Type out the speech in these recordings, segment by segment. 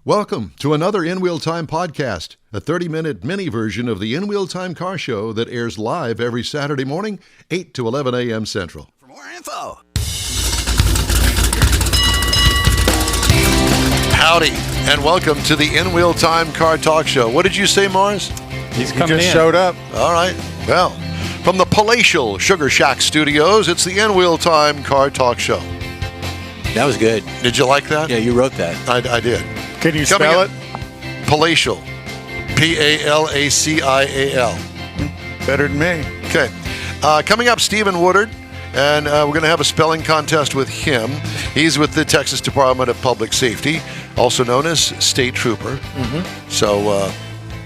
Welcome to another In Wheel Time podcast, a 30-minute mini version of the In Wheel Time car show that airs live every Saturday morning, 8 to 11 a.m. Central. For more info. Howdy, and welcome to the In Wheel Time car talk show. What did you say, Mars? He's coming just in. showed up. All right. Well, from the palatial Sugar Shack Studios, it's the In Wheel Time car talk show. That was good. Did you like that? Yeah, you wrote that. I did. Can you Coming spell in- it? Palatial. P-A-L-A-C-I-A-L. Better than me. Okay. Coming up, Steven Woodard, and we're going to have a spelling contest with him. He's with the Texas Department of Public Safety, also known as State Trooper. Mm-hmm. So,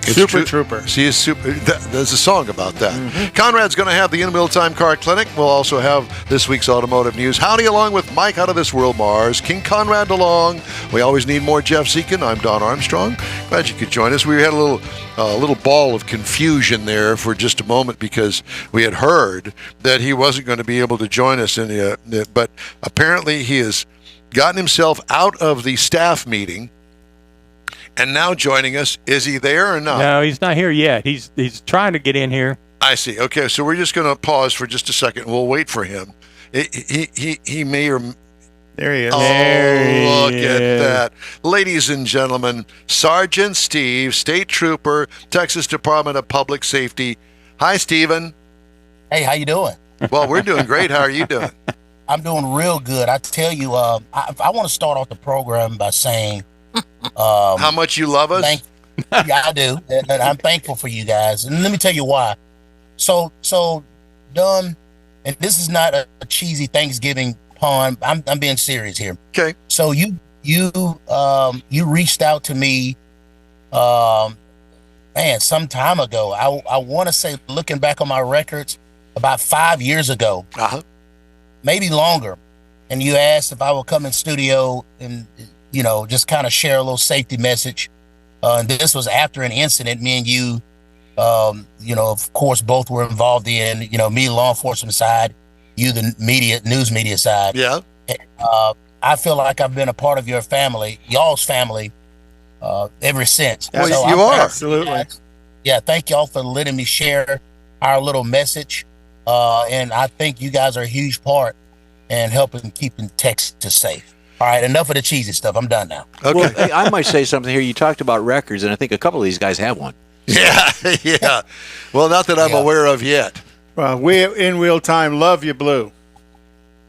it's Super Trooper. She is super. There's a song about that. Mm-hmm. Conrad's going to have the In Wheel Time Car Clinic. We'll also have this week's automotive news. Howdy, along with Mike out of this world, Mars. King Conrad along. We always need more Jeff Zekin. I'm Don Armstrong. Glad you could join us. We had a little ball of confusion there for just a moment because we had heard that he wasn't going to be able to join us but apparently he has gotten himself out of the staff meeting. And now joining us, is he there or not? No, he's not here yet. He's trying to get in here. I see. Okay, so we're just going to pause for just a second. We'll wait for him. He may or... There he is. Oh, There look he at is. that. Ladies and gentlemen, Sergeant Steve, State Trooper, Texas Department of Public Safety. Hi, Steven. Hey, how you doing? Well, we're doing great. How are you doing? I'm doing real good. I tell you, I want to start off the program by saying How much you love us? yeah, I do, and I'm thankful for you guys. And let me tell you why. So Don, and this is not a cheesy Thanksgiving pun. I'm being serious here. Okay. So you reached out to me, some time ago. I want to say, looking back on my records, about 5 years ago. Uh-huh. Maybe longer, and you asked if I would come in studio and just kind of share a little safety message. And this was after an incident. Me and you, of course, both were involved in. Me, law enforcement side, you, the news media side. Yeah. I feel like I've been a part of your family, y'all's family, ever since. Well, So you are. Absolutely. Yeah, thank y'all for letting me share our little message. And I think you guys are a huge part in helping keeping Texas safe. All right, enough of the cheesy stuff. I'm done now. Okay. Well, hey, I might say something here. You talked about records, and I think a couple of these guys have one. Yeah. Yeah. Well, not that I'm aware of yet. Well, we in Wheel Time love you, Blue.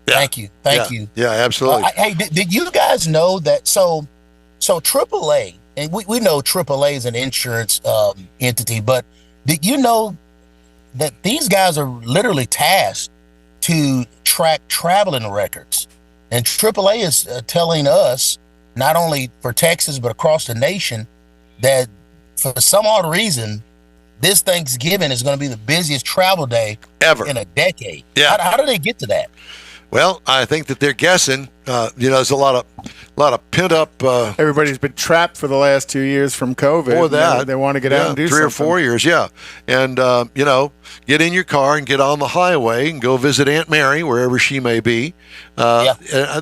Yeah. Thank you. Thank you. Yeah, absolutely. Hey, did you guys know that? So AAA, and we know AAA is an insurance entity, but did you know that these guys are literally tasked to track traveling records? And AAA is telling us, not only for Texas, but across the nation, that for some odd reason, this Thanksgiving is going to be the busiest travel day Ever. in a decade. Yeah. How do they get to that? Well, I think that they're guessing. There's a lot of pent up. Everybody's been trapped for the last 2 years from COVID. For that, They want to get out and do 3 something. or 4 years, yeah. And get in your car and get on the highway and go visit Aunt Mary wherever she may be. And,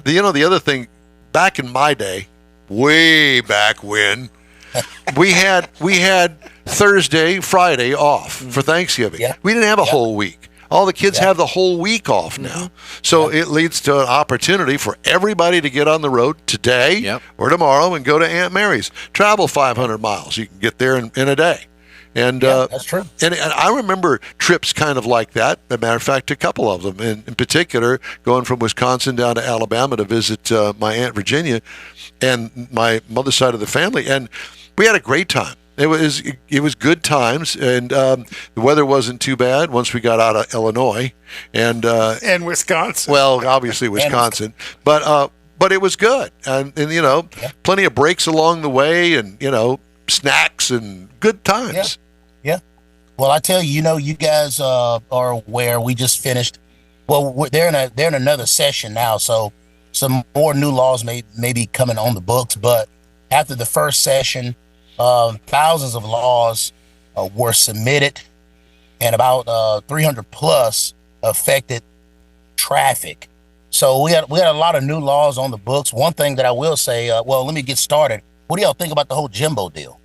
the other thing, back in my day, way back when, we had Thursday, Friday off for Thanksgiving. Yeah. We didn't have a whole week. All the kids have the whole week off now. So it leads to an opportunity for everybody to get on the road today or tomorrow and go to Aunt Mary's. Travel 500 miles. You can get there in a day. And That's true. And I remember trips kind of like that. As a matter of fact, a couple of them. In particular, going from Wisconsin down to Alabama to visit my Aunt Virginia and my mother's side of the family. And we had a great time. It was good times, and the weather wasn't too bad once we got out of Illinois and Wisconsin. Well, obviously Wisconsin, but it was good, and plenty of breaks along the way, and snacks and good times. Yeah. Well, I tell you, you guys are aware. We just finished. Well, they're in another session now, so some more new laws may be coming on the books. But after the first session, thousands of laws were submitted, and about 300 plus affected traffic. So we had a lot of new laws on the books. One thing that I will say, let me get started. what do y'all think about the whole Jimbo deal?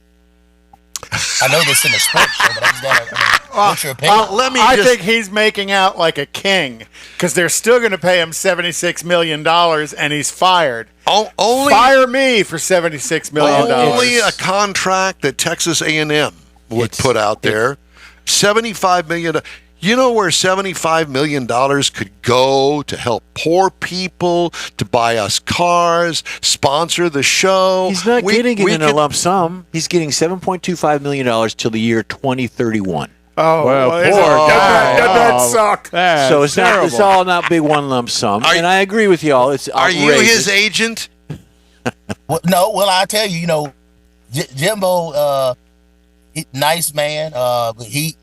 I know this in the sports show, but I just got what's your opinion? I think he's making out like a king because they're still going to pay him $76 million and he's fired. Fire me for $76 million. Only a contract that Texas A&M would put out there. $75 million. You know where $75 million could go to help poor people, to buy us cars, sponsor the show? He's not getting it in a lump sum. He's getting $7.25 million till the year 2031. Oh, well, poor guy. That suck. So it's all not big one lump sum. And I agree with y'all. It's outrageous. Are you his agent? No. Well, I tell you, Jimbo, nice man. He,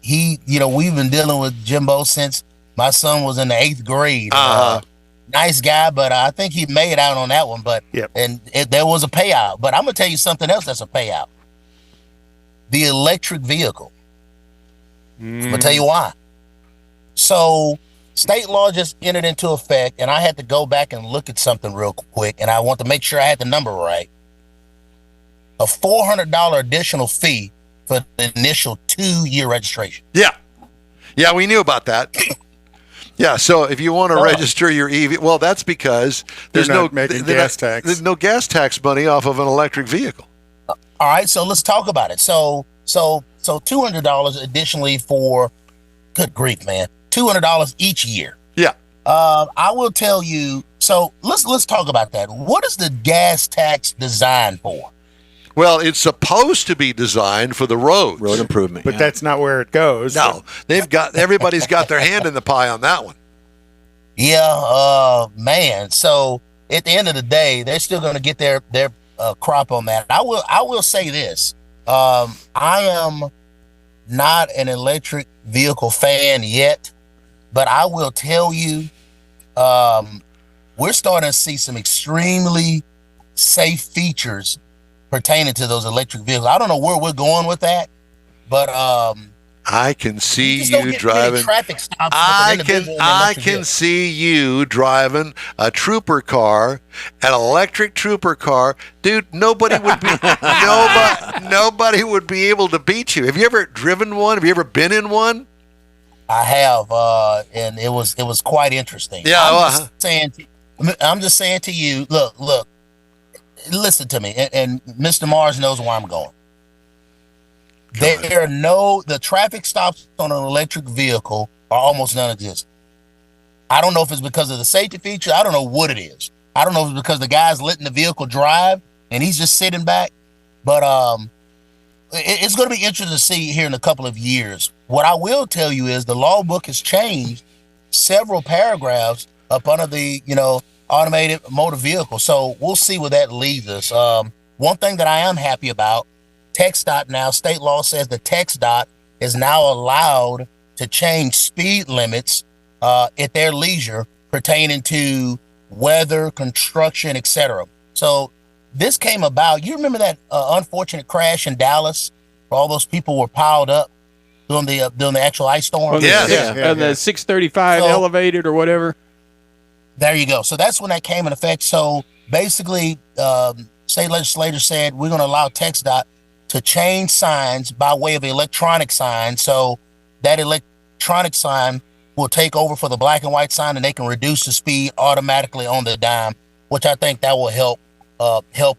we've been dealing with Jimbo since my son was in the 8th grade. Nice guy, but I think he made out on that one. But there was a payout. But I'm gonna tell you something else that's a payout. The electric vehicle. I'm gonna tell you why. So, state law just entered into effect, and I had to go back and look at something real quick, and I want to make sure I had the number right. A $400 additional fee for the initial 2-year registration. Yeah, we knew about that. Yeah, so if you want to register your EV, well, that's because there's no gas tax. There's no gas tax money off of an electric vehicle. All right, so let's talk about it. So $200 additionally for, good grief, man, $200 each year. Yeah. I will tell you. So let's talk about that. What is the gas tax designed for? Well, it's supposed to be designed for the roads. Road improvement. But that's not where it goes. No, everybody's got their hand in the pie on that one. Yeah, man. So at the end of the day, they're still going to get their crop on that. I will say this. I am not an electric vehicle fan yet, but I will tell you, we're starting to see some extremely safe features pertaining to those electric vehicles. I don't know where we're going with that, but I can see you get driving. Traffic stops I can see you driving a trooper car, an electric trooper car, dude. Nobody would be nobody would be able to beat you. Have you ever driven one? Have you ever been in one? I have, and it was quite interesting. Yeah, I'm just saying to you, look. Listen to me, and Mr. Mars knows where I'm going. The traffic stops on an electric vehicle are almost non-existent. I don't know if it's because of the safety feature. I don't know what it is. I don't know if it's because the guy's letting the vehicle drive and he's just sitting back. But it's going to be interesting to see here in a couple of years. What I will tell you is the law book has changed several paragraphs up under the, automated motor vehicle. So we'll see where that leads us. One thing that I am happy about, TxDOT now, state law says the TxDOT is now allowed to change speed limits at their leisure pertaining to weather, construction, etc. So this came about. You remember that unfortunate crash in Dallas where all those people were piled up during the actual ice storm? And the 635 elevated or whatever. There you go. So that's when that came in effect. So basically, state legislators said we're going to allow TxDOT to change signs by way of electronic signs. So that electronic sign will take over for the black and white sign, and they can reduce the speed automatically on the dime, which I think that will help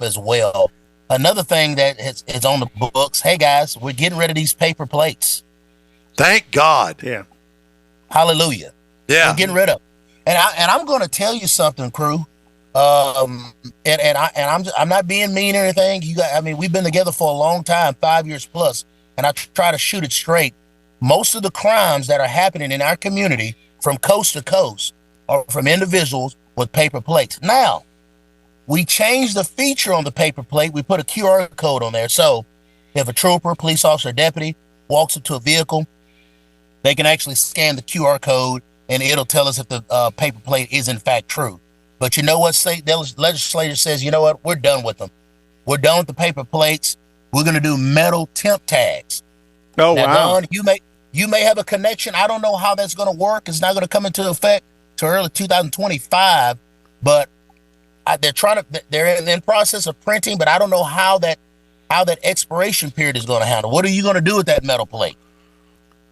as well. Another thing that is on the books, hey guys, we're getting rid of these paper plates. Thank God. Yeah. Hallelujah. Yeah. We're getting rid of them. And I'm going to tell you something, crew. I'm not being mean or anything. We've been together for a long time, 5 years plus, and I try to shoot it straight. Most of the crimes that are happening in our community from coast to coast are from individuals with paper plates. Now, we changed the feature on the paper plate. We put a QR code on there. So if a trooper, police officer, deputy walks up to a vehicle, they can actually scan the QR code and it'll tell us if the paper plate is in fact true. But you know what, state legislature says, you know what, we're done with them. We're done with the paper plates. We're going to do metal temp tags. Oh, now, wow. Don, you may have a connection. I don't know how that's going to work. It's not going to come into effect till early 2025. But they're trying to. They're in the process of printing, but I don't know how that expiration period is going to handle. What are you going to do with that metal plate?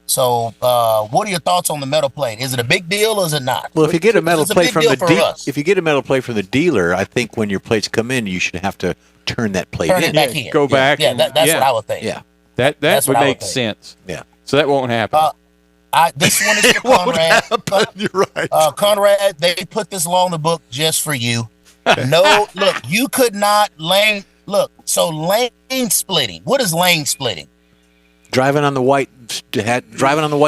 So, what are your thoughts on the metal plate? Is it a big deal or is it not? Well, if you get a metal plate from the dealer, I think when your plates come in, you should have to turn that plate turn in. it back in. Go back. Yeah, that's what I would think. Yeah, that would make sense. Yeah. So that won't happen. This one is for Conrad. You're right. Conrad, they put this law in the book just for you. No, look, you could not lane. Look, so lane splitting. What is lane splitting? Driving on the white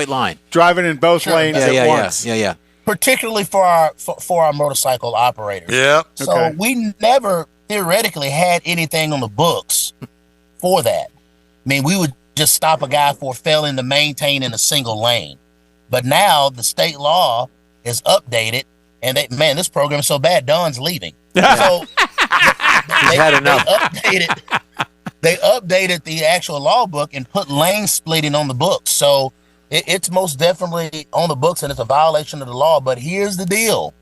line. Driving in both lanes at once. Yeah. Particularly for our motorcycle operators. Yeah. So we never theoretically had anything on the books for that. I mean, we would just stop a guy for failing to maintain in a single lane. But now the state law is updated, and this program is so bad, Don's leaving. So they updated the actual law book and put lane splitting on the books. So it's most definitely on the books, and it's a violation of the law. But here's the deal.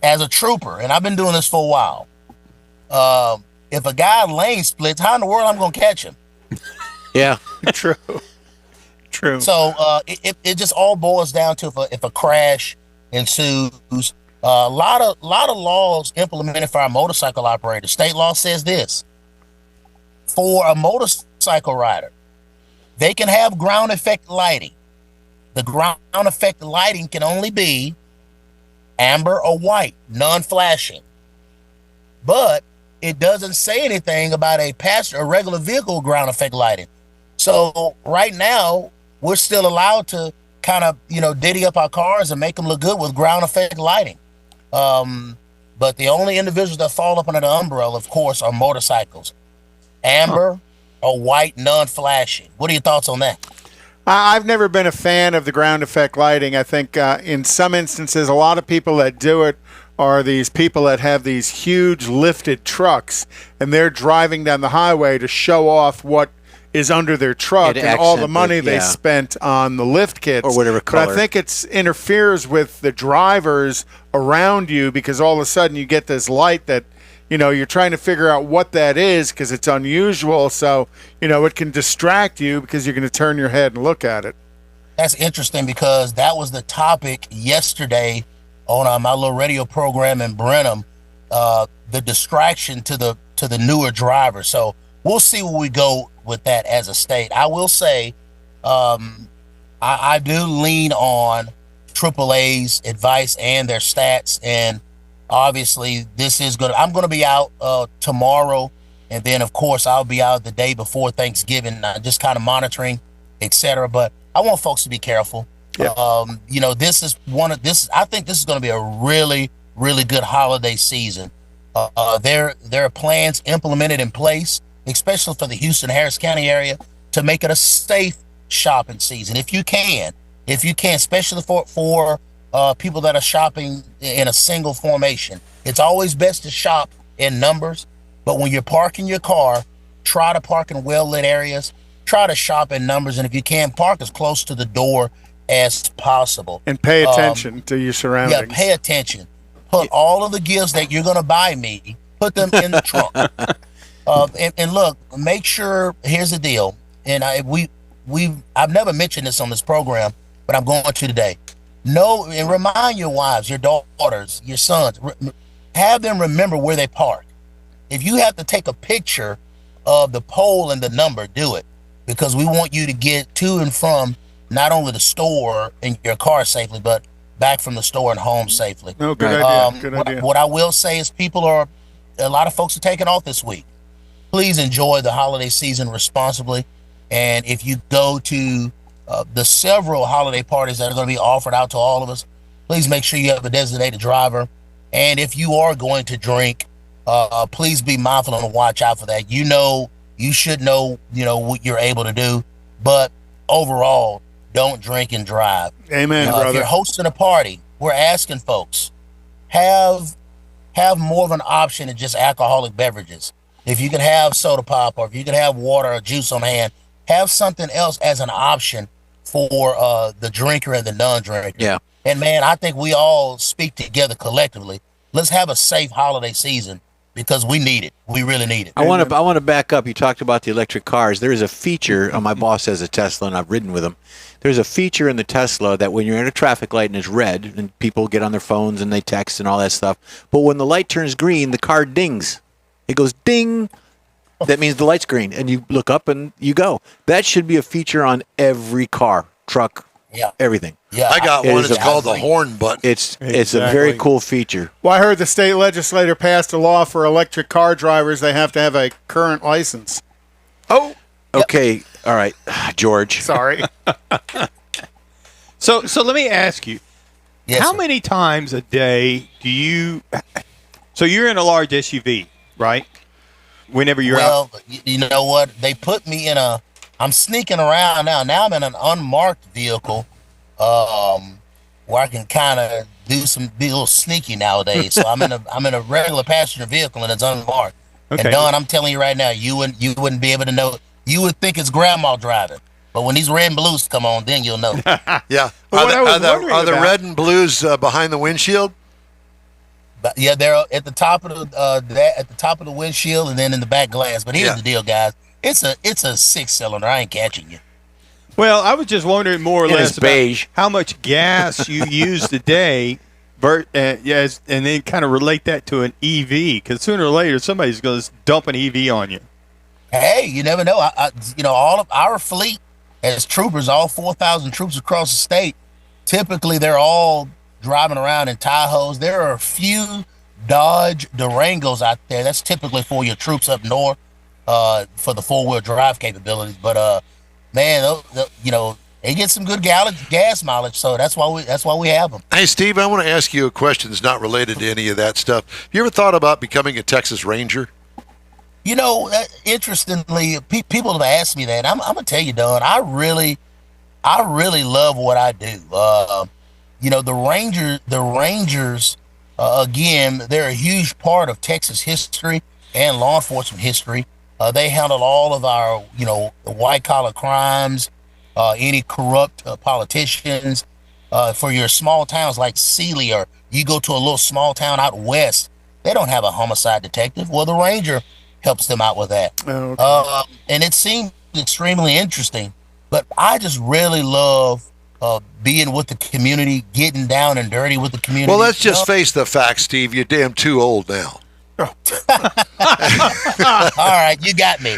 As a trooper, and I've been doing this for a while, if a guy lane splits, how in the world I'm going to catch him? Yeah. True. So it just all boils down to if a crash ensues. A lot of laws implemented for our motorcycle operators. State law says this: for a motorcycle rider, they can have ground effect lighting. The ground effect lighting can only be amber or white, non-flashing. But it doesn't say anything about a passenger or regular vehicle ground effect lighting. So right now, we're still allowed to kind of, diddy up our cars and make them look good with ground effect lighting. But the only individuals that fall up under the umbrella, of course, are motorcycles. Amber or white, non-flashing. What are your thoughts on that? I've never been a fan of the ground effect lighting. I think in some instances, a lot of people that do it are these people that have these huge lifted trucks, and they're driving down the highway to show off what is under their truck and all the money they spent on the lift kits. Or whatever color. But I think it interferes with the drivers around you, because all of a sudden you get this light that, you're trying to figure out what that is because it's unusual. So, it can distract you because you're going to turn your head and look at it. That's interesting, because that was the topic yesterday on my little radio program in Brenham, the distraction to the newer drivers. So we'll see where we go with that as a state. I will say I do lean on AAA's advice and their stats, and obviously I'm going to be out tomorrow, and then of course I'll be out the day before Thanksgiving, just kind of monitoring, etc. But I want folks to be careful. Yeah. I think this is going to be a really, really good holiday season. There are plans implemented in place, especially for the Houston, Harris County area, to make it a safe shopping season. If you can, especially for people that are shopping in a single formation. It's always best to shop in numbers, but when you're parking your car, try to park in well-lit areas, try to shop in numbers, and if you can, park as close to the door as possible. And pay attention to your surroundings. Yeah, pay attention. Put all of the gifts that you're going to buy me, put them in the trunk. And look, make sure, here's the deal, and I've never mentioned this on this program, but I'm going to today. Know and remind your wives, your daughters, your sons, have them remember where they park. If you have to take a picture of the pole and the number, do it, because we want you to get to and from not only the store and your car safely, but back from the store and home safely. Oh, good idea. Good idea. What I will say is a lot of folks are taking off this week. Please enjoy the holiday season responsibly. And if you go to the several holiday parties that are going to be offered out to all of us, please make sure you have a designated driver. And if you are going to drink, please be mindful and watch out for that. You should know, what you're able to do. But overall, don't drink and drive. Amen, brother. If you're hosting a party, we're asking folks, have more of an option than just alcoholic beverages. If you can have soda pop, or if you can have water or juice on hand, have something else as an option for the drinker and the non-drinker. Yeah. And man, I think we all speak together collectively. let's have a safe holiday season because we need it. We really need it. I want to back up. You talked about the electric cars. There is a feature. My boss has a Tesla, and I've ridden with him. There's a feature in the Tesla that when you're at a traffic light and it's red, and people get on their phones and they text and all that stuff, but when the light turns green, the car dings. It goes ding. That means the light's green, and you look up and you go. That should be a feature on every car, truck, everything. Yeah, I got one. It's called the horn button. It's a very cool feature. Well, I heard the state legislature passed a law for electric car drivers. They have to have a current license. Oh, okay. All right, George. Sorry. So let me ask you, Yes, how sir. many times a day do you? So you're in a large SUV, right? Whenever you're out. Well, you know what? They put me in I'm sneaking around now. Now I'm in an unmarked vehicle, where I can kind of be a little sneaky nowadays. So I'm in a regular passenger vehicle and it's unmarked. Okay. And Don, I'm telling you right now, you wouldn't be able to know. You would think it's grandma driving, but when these red and blues come on, then you'll know. yeah. Well, what I was Are wondering the about- red and blues behind the windshield? But yeah, they're at the top of the windshield and then in the back glass. But here's the deal, guys. It's a 6-cylinder. I ain't catching you. Well, I was just wondering more or And less it's beige. about how much gas you use a day, and then kind of relate that to an EV, because sooner or later somebody's going to dump an EV on you. Hey, you never know. All of our fleet as troopers, all 4,000 troops across the state, typically they're all driving around in Tahoes. There are a few Dodge Durangos out there. That's typically for your troops up north, for the 4-wheel drive capabilities. But man, they get some good gas mileage, so that's why we have them. Hey, Steve, I want to ask you a question that's not related to any of that stuff. Have you ever thought about becoming a Texas Ranger? Interestingly, people have asked me that. I'm gonna tell you, Don. I really love what I do. The Rangers, again, they're a huge part of Texas history and law enforcement history. They handle all of our, white collar crimes, any corrupt politicians. For your small towns like Sealy, or you go to a little small town out west, they don't have a homicide detective. Well, the Ranger helps them out with that. Oh, okay. And it seemed extremely interesting. But I just really love being with the community, getting down and dirty with the community. Well, let's just face the facts, Steve. You're damn too old now. All right, you got me.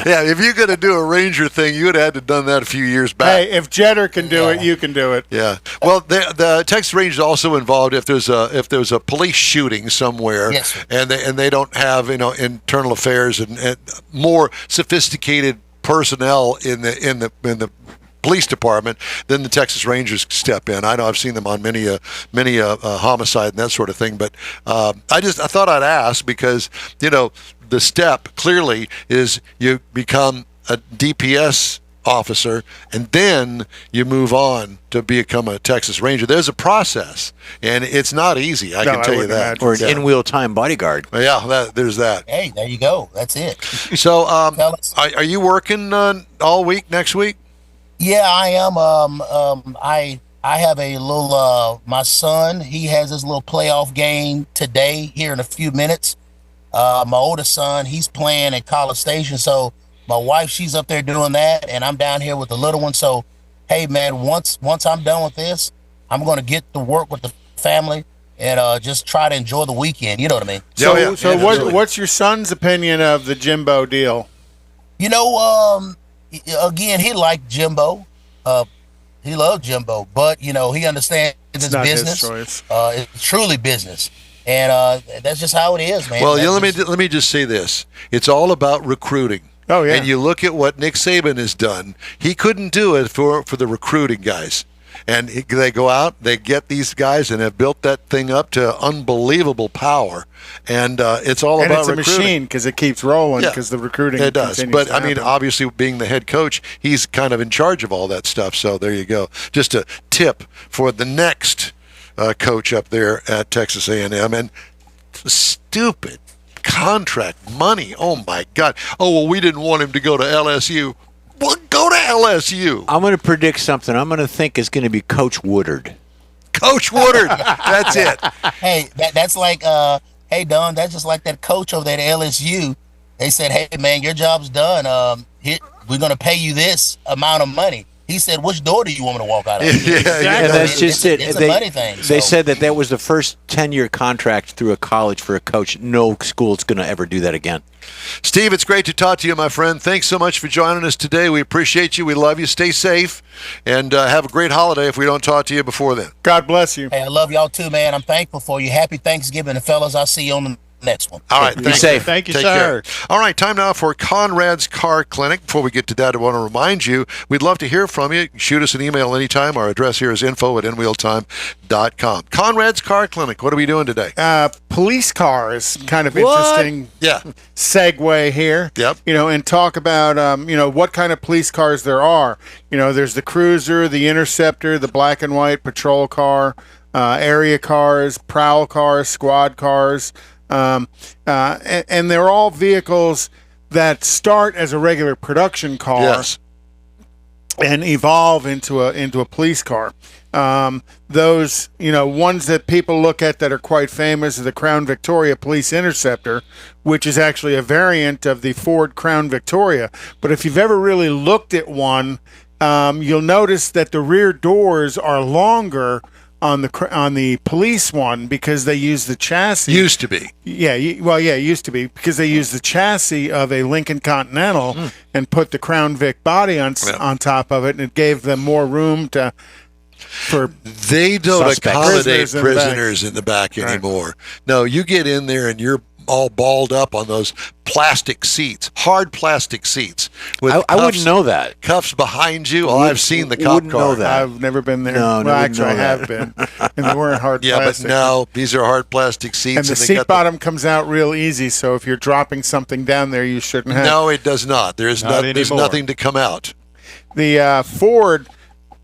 Yeah, if you're going to do a Ranger thing, you would have had to done that a few years back. Hey, if Jetter can do it, you can do it. Yeah. Well, the Texas Ranger is also involved if there's a police shooting somewhere, Yes, sir. and they don't have internal affairs and more sophisticated personnel in the police department, then the Texas Rangers step in. I know I've seen them on many homicide and that sort of thing, but I thought I'd ask because the step clearly is you become a DPS officer and then you move on to become a Texas Ranger. There's a process and it's not easy. I can tell you that. Or an in-wheel time bodyguard. Yeah, there's that. Hey, there you go. That's it. So, Fellas. are you working all week next week? Yeah, I am. I have a little. My son, he has his little playoff game today. Here in a few minutes. My oldest son, he's playing at College Station. So my wife, she's up there doing that, and I'm down here with the little one. So, hey, man, once I'm done with this, I'm going to get to work with the family and just try to enjoy the weekend. You know what I mean? So, Yeah, absolutely. what's your son's opinion of the Jimbo deal? Again, he liked Jimbo. He loved Jimbo, but he understands it's not his business. choice. It's truly business, and that's just how it is, man. Well, That's let me just say this: it's all about recruiting. Oh, yeah. And you look at what Nick Saban has done. He couldn't do it for the recruiting guys. And they go out, they get these guys, and have built that thing up to unbelievable power. And it's all And about it's a recruiting. machine because it keeps rolling Yeah, because the recruiting It does. continues But, to I mean, happen. obviously, being the head coach, he's kind of in charge of all that stuff. So there you go. Just a tip for the next coach up there at Texas A&M. And stupid contract money. Oh, my God. Oh, well, we didn't want him to go to LSU. Well, go to LSU. I'm going to predict something. I'm going to think it's going to be Coach Woodard. Coach Woodard. That's it. Hey, that's like, hey, Don, that's just like that coach over there at LSU. They said, hey, man, your job's done. We're going to pay you this amount of money. He said, which door do you want me to walk out of? And that's just it. It's a money thing. They said that was the first 10-year contract through a college for a coach. No school's going to ever do that again. Steve, it's great to talk to you, my friend. Thanks so much for joining us today. We appreciate you. We love you. Stay safe, and have a great holiday if we don't talk to you before then. God bless you. Hey, I love y'all too, man. I'm thankful for you. Happy Thanksgiving. And fellas, I'll see you on the next one. All right. Be safe. Thank you, Take sir. care. All right. Time now for Conrad's Car Clinic. Before we get to that, I want to remind you, we'd love to hear from you. Shoot us an email anytime. Our address here is info@nwheeltime.com. Conrad's Car Clinic. What are we doing today? Police cars, kind of interesting Yeah. segue here. Yep. And talk about, what kind of police cars there are. There's the Cruiser, the Interceptor, the black and white patrol car, area cars, prowl cars, squad cars. And they're all vehicles that start as a regular production car. Yes. And evolve into a police car. Those ones that people look at that are quite famous are the Crown Victoria Police Interceptor, which is actually a variant of the Ford Crown Victoria. But if you've ever really looked at one, you'll notice that the rear doors are longer on the police one because they use the chassis. Used to be. Used to be because they used the chassis of a Lincoln Continental and put the Crown Vic body on top of it, and it gave them more room for. They don't Suspects. accommodate Prisoners in the back. prisoners in the back anymore. No, you get in there and you're all balled up on those plastic seats, hard plastic seats. With I wouldn't know that. Cuffs behind you. Oh, I've seen the cop Wouldn't know car. that. I've never been there. No, well, wouldn't actually, I know have that. been, and they weren't hard Yeah, plastic. but no, these are hard plastic seats. And the they seat got bottom comes out real easy, so if you're dropping something down there, you shouldn't have. No, it does not. There's Not there's anymore. nothing to come out. The Ford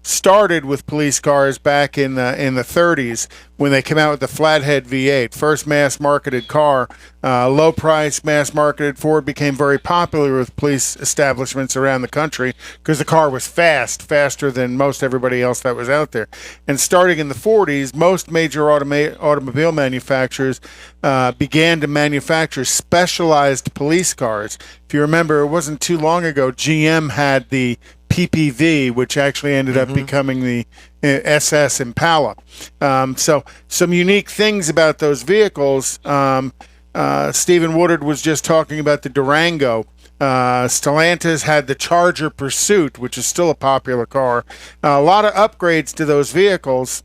started with police cars back in the 30s when they came out with the flathead V8, first mass marketed car, low price, mass marketed. Ford became very popular with police establishments around the country because the car was faster than most everybody else that was out there. And starting in the 40s, most major automobile manufacturers began to manufacture specialized police cars. If you remember, it wasn't too long ago, GM had the PPV, which actually ended up becoming the SS Impala. So some unique things about those vehicles. Steven Woodard was just talking about the Durango. Stellantis had the Charger Pursuit, which is still a popular car. A lot of upgrades to those vehicles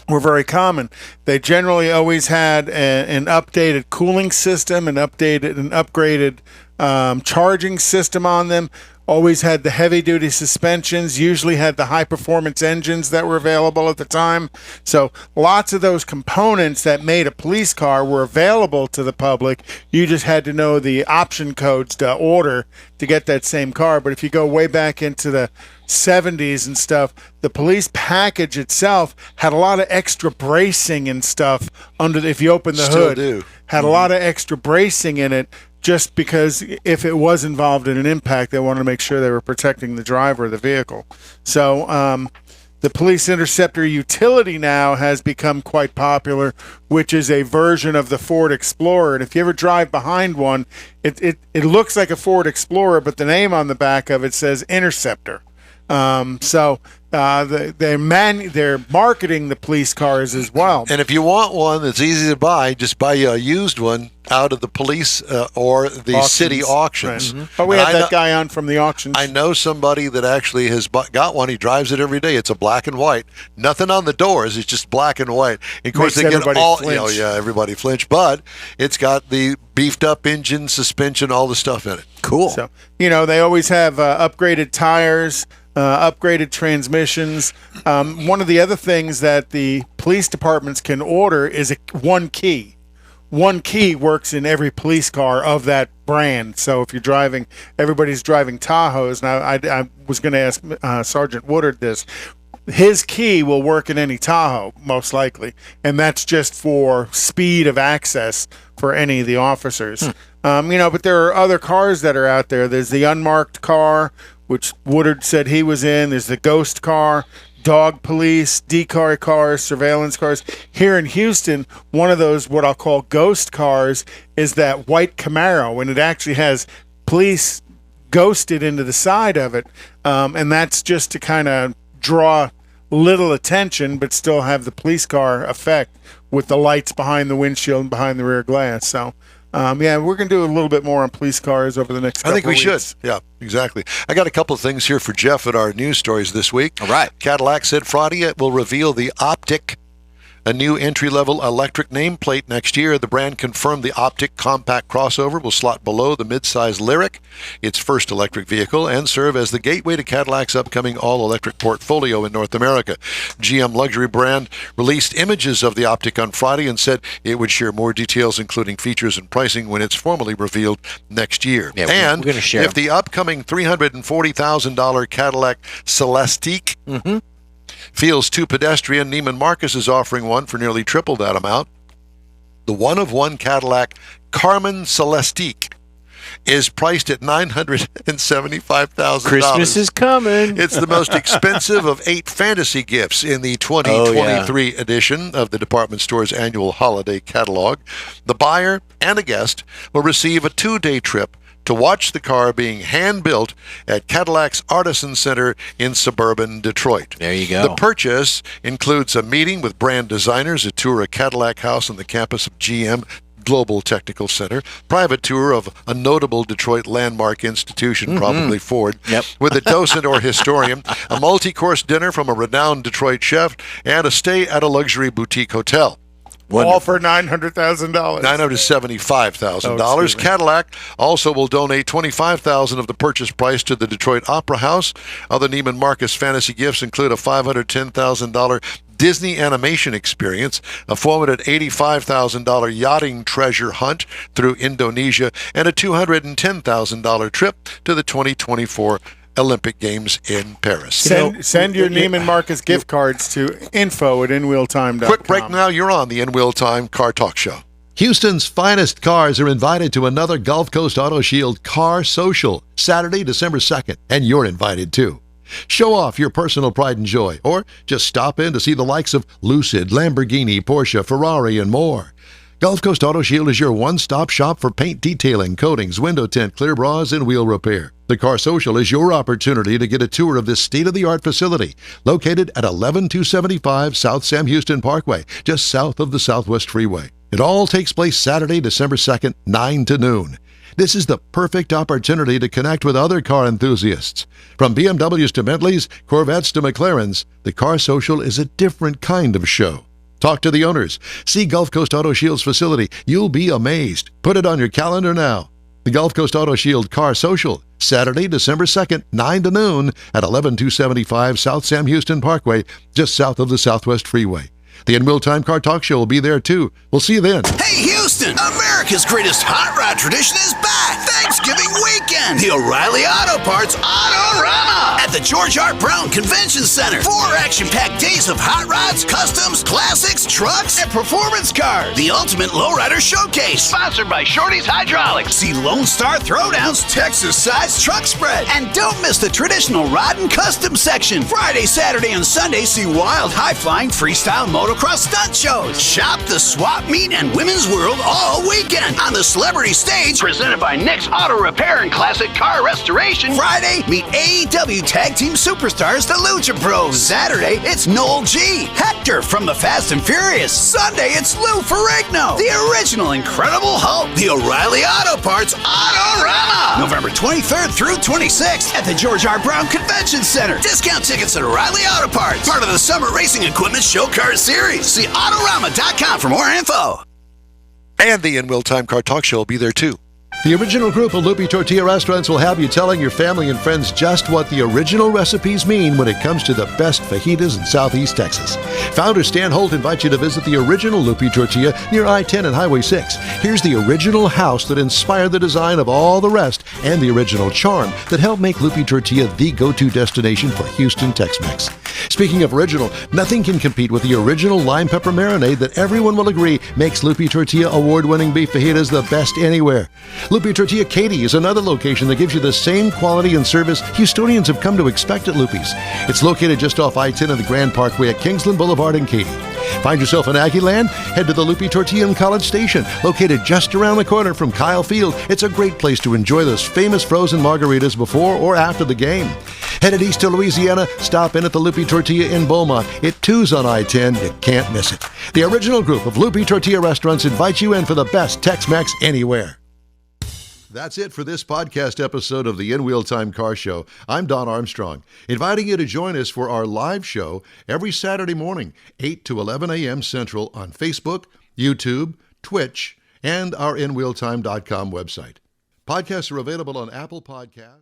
were very common. They generally always had an updated cooling system, an upgraded charging system on them. Always had the heavy-duty suspensions, usually had the high-performance engines that were available at the time. So lots of those components that made a police car were available to the public. You just had to know the option codes to order to get that same car. But if you go way back into the 70s and stuff, the police package itself had a lot of extra bracing and stuff under if you open the Still hood. do. Had a lot of extra bracing in it, just because if it was involved in an impact, they wanted to make sure they were protecting the driver of the vehicle. So the Police Interceptor utility now has become quite popular, which is a version of the Ford Explorer. And if you ever drive behind one, it looks like a Ford Explorer, but the name on the back of it says Interceptor. They're marketing the police cars as well. And if you want one that's easy to buy, just buy you a used one out of the police or the city auctions. Right. But we And had I that guy on from the auctions. I know somebody that actually has got one. He drives it every day. It's a black and white. Nothing on the doors. It's just black and white. And of course, Makes they get everybody all. flinch. Everybody flinch. But it's got the beefed up engine, suspension, all the stuff in it. Cool. So, they always have upgraded tires, upgraded transmissions. One of the other things that the police departments can order is one key. One key works in every police car of that brand. So if you're driving, everybody's driving Tahoes. Now, I was going to ask Sergeant Woodard this. His key will work in any Tahoe, most likely, and that's just for speed of access for any of the officers. But there are other cars that are out there. There's the unmarked car, which Woodard said he was in. There's the ghost car. dog police, decoy cars, surveillance cars. Here in Houston, one of those, what I'll call ghost cars, is that white Camaro, and it actually has police ghosted into the side of it. And that's just to kind of draw little attention, but still have the police car effect with the lights behind the windshield and behind the rear glass. So, yeah, we're going to do a little bit more on police cars over the next couple I think we of weeks. should. Yeah, exactly. I got a couple of things here for Jeff at our news stories this week. All right. Cadillac said Friday it will reveal the Optic, a new entry-level electric nameplate next year. The brand confirmed the Optic compact crossover will slot below the midsize Lyriq, its first electric vehicle, and serve as the gateway to Cadillac's upcoming all-electric portfolio in North America. GM luxury brand released images of the Optic on Friday and said it would share more details, including features and pricing, when it's formally revealed next year. Yeah, and we're gonna share if the upcoming $340,000 Cadillac Celestiq feels too pedestrian, Neiman Marcus is offering one for nearly triple that amount. The one-of-one Cadillac Carmen Celestiq is priced at $975,000. Christmas is coming. It's the most expensive of 8 fantasy gifts in the 2023 edition of the department store's annual holiday catalog. The buyer and a guest will receive a 2-day trip to watch the car being hand-built at Cadillac's Artisan Center in suburban Detroit. There you go. The purchase includes a meeting with brand designers, a tour of Cadillac House on the campus of GM Global Technical Center, private tour of a notable Detroit landmark institution, probably Ford, with a docent or historian, a multi-course dinner from a renowned Detroit chef, and a stay at a luxury boutique hotel. All for $900,000. $975,000. Cadillac also will donate $25,000 of the purchase price to the Detroit Opera House. Other Neiman Marcus fantasy gifts include a $510,000 Disney animation experience, a $485,000 yachting treasure hunt through Indonesia, and a $210,000 trip to the 2024 Olympic Games in Paris. Send your Neiman Marcus gift cards to info@inwheeltime.com. Quick break now. You're on the In Wheel Time Car Talk Show. Houston's finest cars are invited to another Gulf Coast Auto Shield Car Social, Saturday, December 2nd, and you're invited too. Show off your personal pride and joy, or just stop in to see the likes of Lucid, Lamborghini, Porsche, Ferrari, and more. Gulf Coast Auto Shield is your one-stop shop for paint detailing, coatings, window tint, clear bras, and wheel repair. The Car Social is your opportunity to get a tour of this state-of-the-art facility located at 11275 South Sam Houston Parkway, just south of the Southwest Freeway. It all takes place Saturday, December 2nd, 9 to noon. This is the perfect opportunity to connect with other car enthusiasts. From BMWs to Bentleys, Corvettes to McLarens, the Car Social is a different kind of show. Talk to the owners. See Gulf Coast Auto Shield's facility. You'll be amazed. Put it on your calendar now. The Gulf Coast Auto Shield Car Social, Saturday, December 2nd, 9 to noon at 11275 South Sam Houston Parkway, just south of the Southwest Freeway. The In Wheel Time Car Talk Show will be there too. We'll see you then. Hey Houston, America's greatest hot rod tradition is back. Thanksgiving weekend. The O'Reilly Auto Parts Autorama at the George R. Brown Convention Center. 4 action-packed days of hot rods, customs, classics, trucks, and performance cars. The ultimate lowrider showcase. Sponsored by Shorty's Hydraulics. See Lone Star Throwdowns, Texas-sized truck spread. And don't miss the traditional rod and custom section. Friday, Saturday, and Sunday, see wild, high-flying, freestyle motocross stunt shows. Shop the swap meet and women's world all weekend on the celebrity stage presented by Nick's Auto Repair and Classic Car Restoration. Friday, meet AEW Tag Team Superstars, the Lucha Bros. Saturday, it's Noel G, Hector from the Fast and Furious. Sunday, it's Lou Ferrigno, the original Incredible Hulk. The O'Reilly Auto Parts Autorama, November 23rd through 26th at the George R. Brown Convention Center. Discount tickets at O'Reilly Auto Parts, part of the Summer Racing Equipment Show Car Series. See Autorama.com for more info. And the In Wheel Time Car Talk Show will be there too. The original group of Lupe Tortilla restaurants will have you telling your family and friends just what the original recipes mean when it comes to the best fajitas in Southeast Texas. Founder Stan Holt invites you to visit the original Lupe Tortilla near I-10 and Highway 6. Here's the original house that inspired the design of all the rest and the original charm that helped make Lupe Tortilla the go-to destination for Houston Tex-Mex. Speaking of original, nothing can compete with the original lime pepper marinade that everyone will agree makes Lupe Tortilla award-winning beef fajitas the best anywhere. Lupe Tortilla Katy is another location that gives you the same quality and service Houstonians have come to expect at Lupe's. It's located just off I-10 of the Grand Parkway at Kingsland Boulevard in Katy. Find yourself in Aggie Land? Head to the Lupe Tortilla in College Station, located just around the corner from Kyle Field. It's a great place to enjoy those famous frozen margaritas before or after the game. Headed east to Louisiana, stop in at the Lupe Tortilla in Beaumont. It too's on I-10. You can't miss it. The original group of Lupe Tortilla restaurants invites you in for the best Tex-Mex anywhere. That's it for this podcast episode of the In Wheel Time Car Show. I'm Don Armstrong, inviting you to join us for our live show every Saturday morning, 8 to 11 a.m. Central on Facebook, YouTube, Twitch, and our InWheelTime.com website. Podcasts are available on Apple Podcasts.